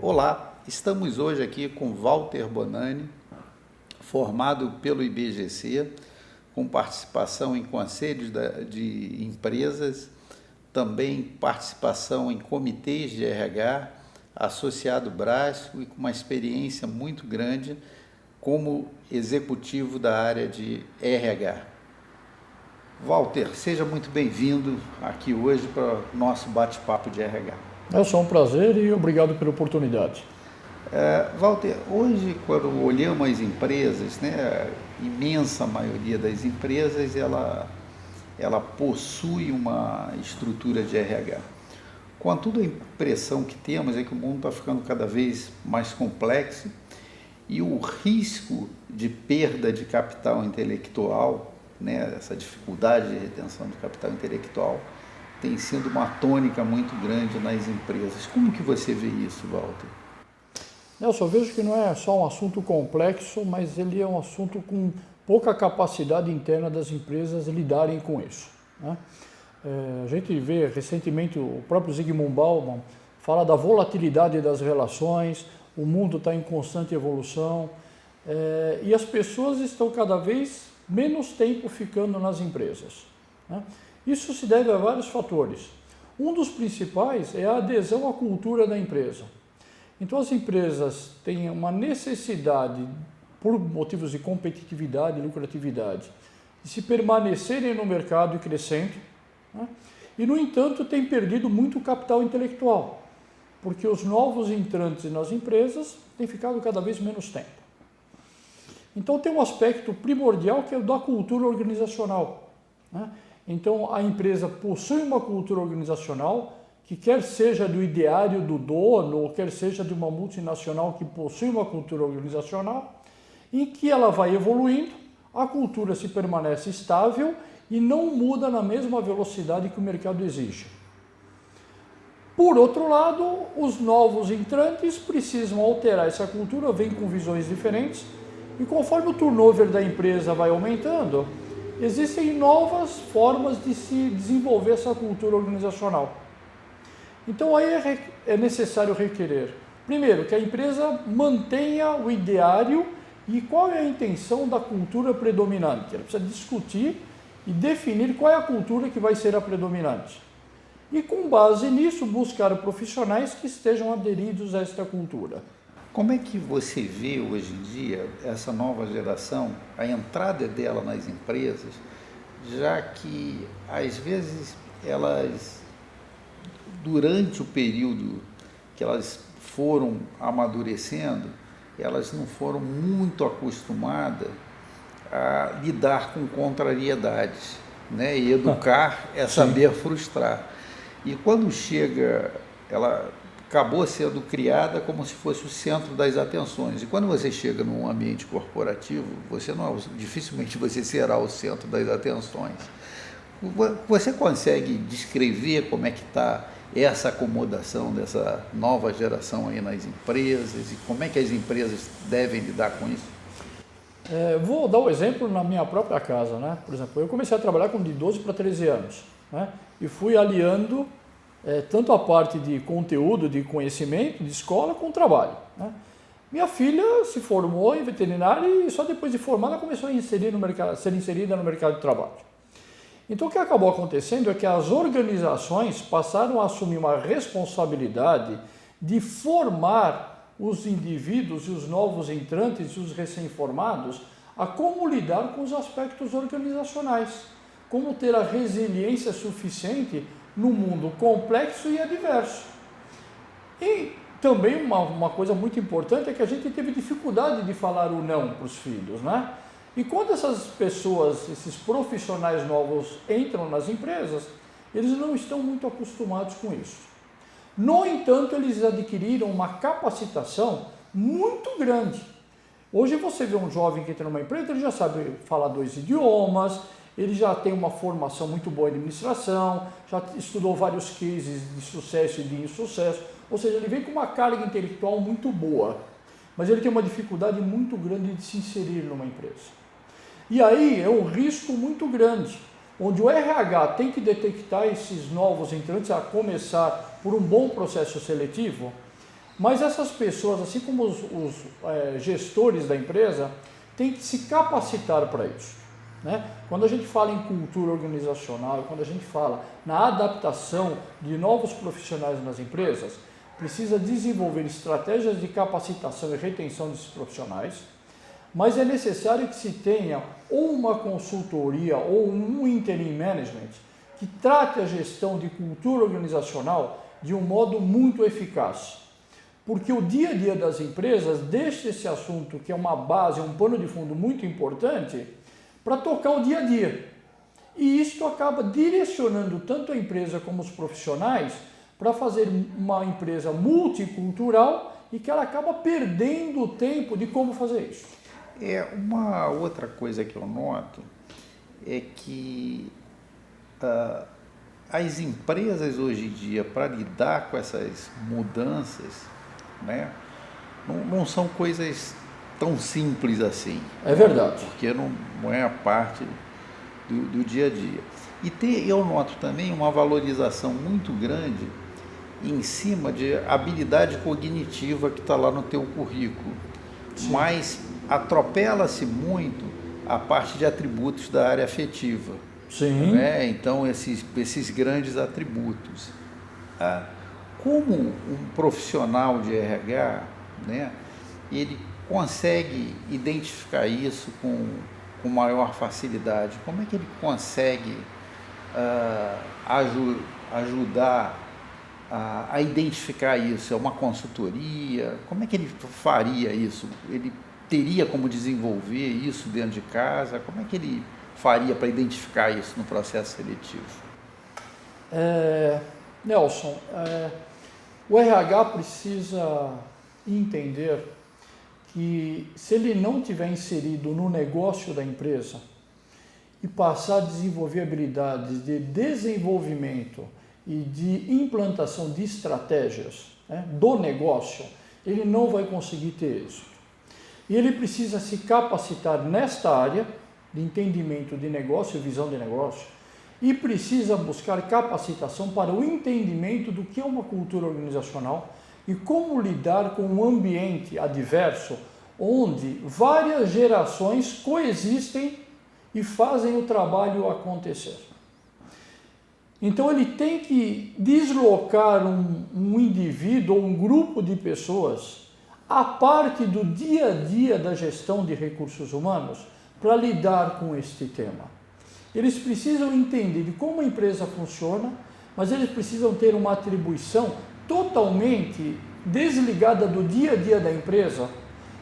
Olá, estamos hoje aqui com Walter Bonani, formado pelo IBGC, com participação em conselhos de empresas, também participação em comitês de RH, associado Brasco e com uma experiência muito grande como executivo da área de RH. Walter, seja muito bem-vindo aqui hoje para o nosso bate-papo de RH. É só um prazer e obrigado pela oportunidade. Walter, hoje quando olhamos as empresas, a imensa maioria das empresas, ela possui uma estrutura de RH. Contudo, a impressão que temos é que o mundo está ficando cada vez mais complexo e o risco de perda de capital intelectual, essa dificuldade de retenção de capital intelectual, tem sido uma tônica muito grande nas empresas. Como que você vê isso, Walter? Eu só vejo que não é só um assunto complexo, mas ele é um assunto com pouca capacidade interna das empresas lidarem com isso. A gente vê recentemente o próprio Zygmunt Bauman fala da volatilidade das relações, o mundo está em constante evolução e as pessoas estão cada vez menos tempo ficando nas empresas. Isso se deve a vários fatores. Um dos principais é a adesão à cultura da empresa. Então as empresas têm uma necessidade, por motivos de competitividade e lucratividade, de se permanecerem no mercado e crescendo, e no entanto têm perdido muito capital intelectual, porque os novos entrantes nas empresas têm ficado cada vez menos tempo. Então tem um aspecto primordial que é o da cultura organizacional. Então a empresa possui uma cultura organizacional que quer seja do ideário do dono, ou quer seja de uma multinacional que possui uma cultura organizacional, em que ela vai evoluindo, a cultura se permanece estável e não muda na mesma velocidade que o mercado exige. Por outro lado, os novos entrantes precisam alterar essa cultura, vêm com visões diferentes, e conforme o turnover da empresa vai aumentando, existem novas formas de se desenvolver essa cultura organizacional. Então aí é necessário requerer, primeiro, que a empresa mantenha o ideário e qual é a intenção da cultura predominante. Ela precisa discutir e definir qual é a cultura que vai ser a predominante. E com base nisso, buscar profissionais que estejam aderidos a esta cultura. Como é que você vê hoje em dia essa nova geração, a entrada dela nas empresas, já que às vezes elas, durante o período que elas foram amadurecendo, elas não foram muito acostumadas a lidar com contrariedades, e educar é saber frustrar. E quando chega, ela acabou sendo criada como se fosse o centro das atenções. E quando você chega num ambiente corporativo, dificilmente você será o centro das atenções. Você consegue descrever como é que está essa acomodação dessa nova geração aí nas empresas e como é que as empresas devem lidar com isso? Vou dar um exemplo na minha própria casa. Por exemplo, eu comecei a trabalhar com de 12 para 13 anos e fui aliando tanto a parte de conteúdo, de conhecimento, de escola, com o trabalho. Minha filha se formou em veterinária e só depois de formada começou a ser inserida no mercado de trabalho. Então o que acabou acontecendo é que as organizações passaram a assumir uma responsabilidade de formar os indivíduos e os novos entrantes e os recém-formados a como lidar com os aspectos organizacionais, como ter a resiliência suficiente no mundo complexo e adverso. E também uma coisa muito importante é que a gente teve dificuldade de falar o não para os filhos, E quando essas pessoas, esses profissionais novos entram nas empresas, eles não estão muito acostumados com isso. No entanto, eles adquiriram uma capacitação muito grande. Hoje você vê um jovem que entra numa empresa, ele já sabe falar 2 idiomas, ele já tem uma formação muito boa em administração, já estudou vários cases de sucesso e de insucesso, ou seja, ele vem com uma carga intelectual muito boa, mas ele tem uma dificuldade muito grande de se inserir numa empresa. E aí é um risco muito grande, onde o RH tem que detectar esses novos entrantes, a começar por um bom processo seletivo, Mas essas pessoas, assim como os gestores da empresa, têm que se capacitar para isso, né? Quando a gente fala em cultura organizacional, quando a gente fala na adaptação de novos profissionais nas empresas, precisa desenvolver estratégias de capacitação e retenção desses profissionais, mas é necessário que se tenha ou uma consultoria ou um interim management que trate a gestão de cultura organizacional de um modo muito eficaz. Porque o dia a dia das empresas deixa esse assunto, que é uma base, um pano de fundo muito importante, para tocar o dia a dia. E isso acaba direcionando tanto a empresa como os profissionais para fazer uma empresa multicultural e que ela acaba perdendo o tempo de como fazer isso. Uma outra coisa que eu noto é que as empresas hoje em dia, para lidar com essas mudanças, né, não são coisas tão simples assim. É verdade. Porque não é a parte do dia a dia. E eu noto também uma valorização muito grande em cima de habilidade cognitiva que está lá no teu currículo. Sim. Mas atropela-se muito a parte de atributos da área afetiva. Sim. Né? Então, esses grandes atributos. Como um profissional de RH, né, ele consegue identificar isso com maior facilidade? Como é que ele consegue ajudar a identificar isso? É uma consultoria? Como é que ele faria isso? Ele teria como desenvolver isso dentro de casa? Como é que ele faria para identificar isso no processo seletivo? Nelson, o RH precisa entender que se ele não tiver inserido no negócio da empresa e passar a desenvolver habilidades de desenvolvimento e de implantação de estratégias, né, do negócio, ele não vai conseguir ter êxito. E ele precisa se capacitar nesta área de entendimento de negócio e visão de negócio e precisa buscar capacitação para o entendimento do que é uma cultura organizacional e como lidar com um ambiente adverso onde várias gerações coexistem e fazem o trabalho acontecer. Então ele tem que deslocar um indivíduo ou um grupo de pessoas à parte do dia a dia da gestão de recursos humanos para lidar com este tema. Eles precisam entender de como a empresa funciona, mas eles precisam ter uma atribuição totalmente desligada do dia a dia da empresa,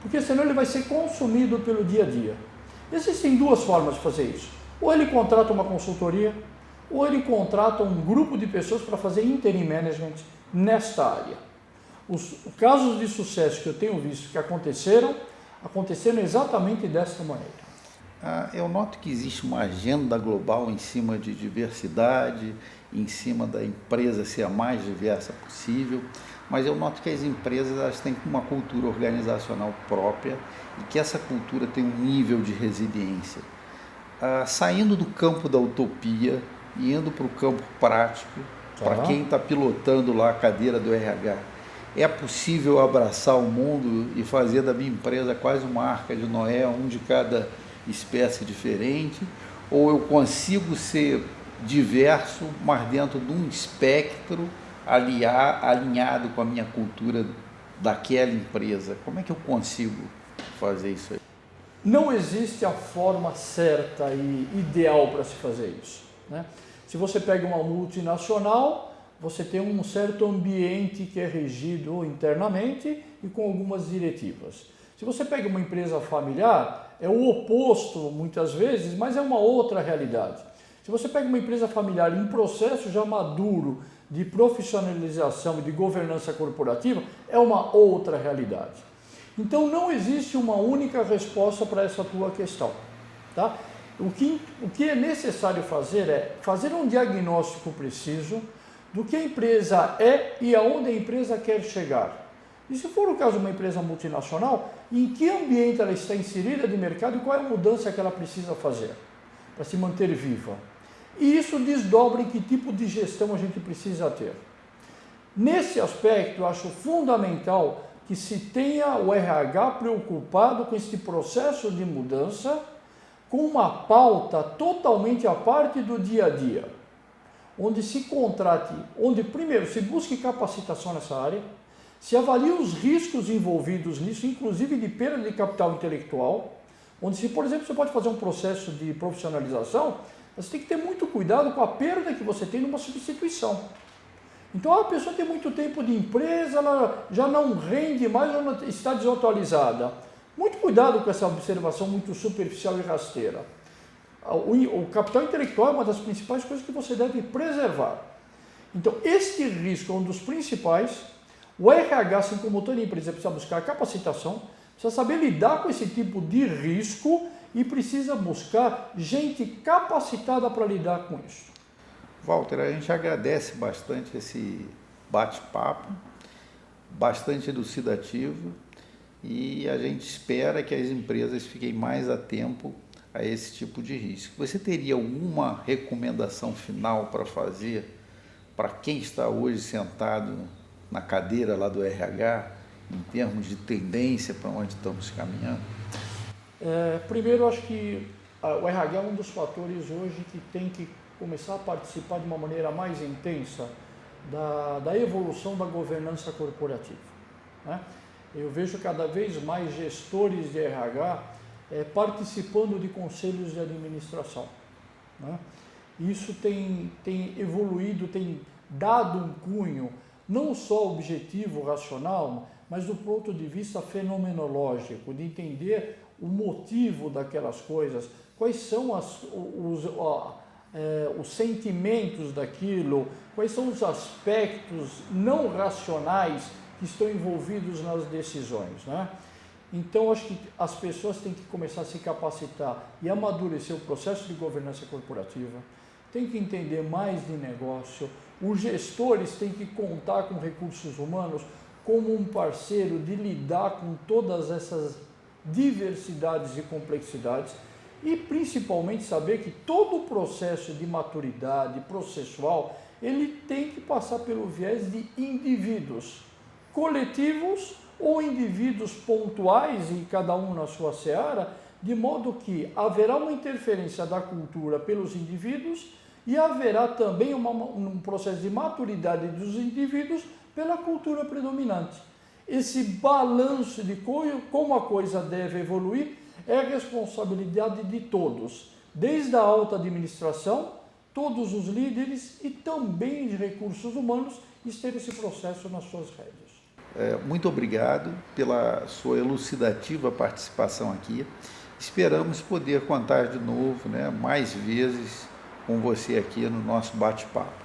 porque senão ele vai ser consumido pelo dia a dia. Existem duas formas de fazer isso. Ou ele contrata uma consultoria, ou ele contrata um grupo de pessoas para fazer interim management nesta área. Os casos de sucesso que eu tenho visto que aconteceram exatamente desta maneira. Eu noto que existe uma agenda global em cima de diversidade, em cima da empresa ser a mais diversa possível, mas eu noto que as empresas elas têm uma cultura organizacional própria e que essa cultura tem um nível de resiliência. Saindo do campo da utopia e indo para o campo prático, para quem está pilotando lá a cadeira do RH, é possível abraçar o mundo e fazer da minha empresa quase uma arca de Noé, um de cada espécie diferente, ou eu consigo ser diverso, mas dentro de um espectro alinhado com a minha cultura daquela empresa? Como é que eu consigo fazer isso aí? Não existe a forma certa e ideal para se fazer isso, né? Se você pega uma multinacional, você tem um certo ambiente que é regido internamente e com algumas diretivas. Se você pega uma empresa familiar, é o oposto muitas vezes, mas é uma outra realidade. Se você pega uma empresa familiar em processo já maduro de profissionalização e de governança corporativa, é uma outra realidade. Então não existe uma única resposta para essa tua questão, tá? O que é necessário fazer é fazer um diagnóstico preciso do que a empresa é e aonde a empresa quer chegar. E se for o caso de uma empresa multinacional, em que ambiente ela está inserida de mercado e qual é a mudança que ela precisa fazer para se manter viva. E isso desdobra em que tipo de gestão a gente precisa ter. Nesse aspecto, eu acho fundamental que se tenha o RH preocupado com este processo de mudança, com uma pauta totalmente à parte do dia a dia, onde se contrate, onde primeiro se busque capacitação nessa área, se avalie os riscos envolvidos nisso, inclusive de perda de capital intelectual, onde se, por exemplo, você pode fazer um processo de profissionalização, você tem que ter muito cuidado com a perda que você tem numa substituição. Então a pessoa tem muito tempo de empresa, ela já não rende mais, ela está desatualizada. Muito cuidado com essa observação muito superficial e rasteira. O capital intelectual é uma das principais coisas que você deve preservar. Então este risco é um dos principais. O RH, assim como toda empresa, precisa buscar capacitação, precisa saber lidar com esse tipo de risco e precisa buscar gente capacitada para lidar com isso. Walter, a gente agradece bastante esse bate-papo, bastante elucidativo, e a gente espera que as empresas fiquem mais a tempo a esse tipo de risco. Você teria alguma recomendação final para fazer para quem está hoje sentado na cadeira lá do RH, em termos de tendência para onde estamos caminhando? Primeiro, eu acho que o RH é um dos fatores hoje que tem que começar a participar de uma maneira mais intensa da evolução da governança corporativa, né? Eu vejo cada vez mais gestores de RH participando de conselhos de administração, né? Isso tem evoluído, tem dado um cunho não só objetivo, racional, mas do ponto de vista fenomenológico, de entender o motivo daquelas coisas, quais são os sentimentos daquilo, quais são os aspectos não racionais que estão envolvidos nas decisões, né? Então, acho que as pessoas têm que começar a se capacitar e amadurecer o processo de governança corporativa, têm que entender mais de negócio, os gestores têm que contar com recursos humanos como um parceiro de lidar com todas essas diversidades e complexidades, e principalmente saber que todo o processo de maturidade processual, ele tem que passar pelo viés de indivíduos coletivos ou indivíduos pontuais, e cada um na sua seara, de modo que haverá uma interferência da cultura pelos indivíduos e haverá também um processo de maturidade dos indivíduos pela cultura predominante. Esse balanço de como a coisa deve evoluir é responsabilidade de todos, desde a alta administração, todos os líderes e também de recursos humanos, ter esse processo nas suas rédeas. Muito obrigado pela sua elucidativa participação aqui. Esperamos poder contar de novo, né, mais vezes com você aqui no nosso bate-papo.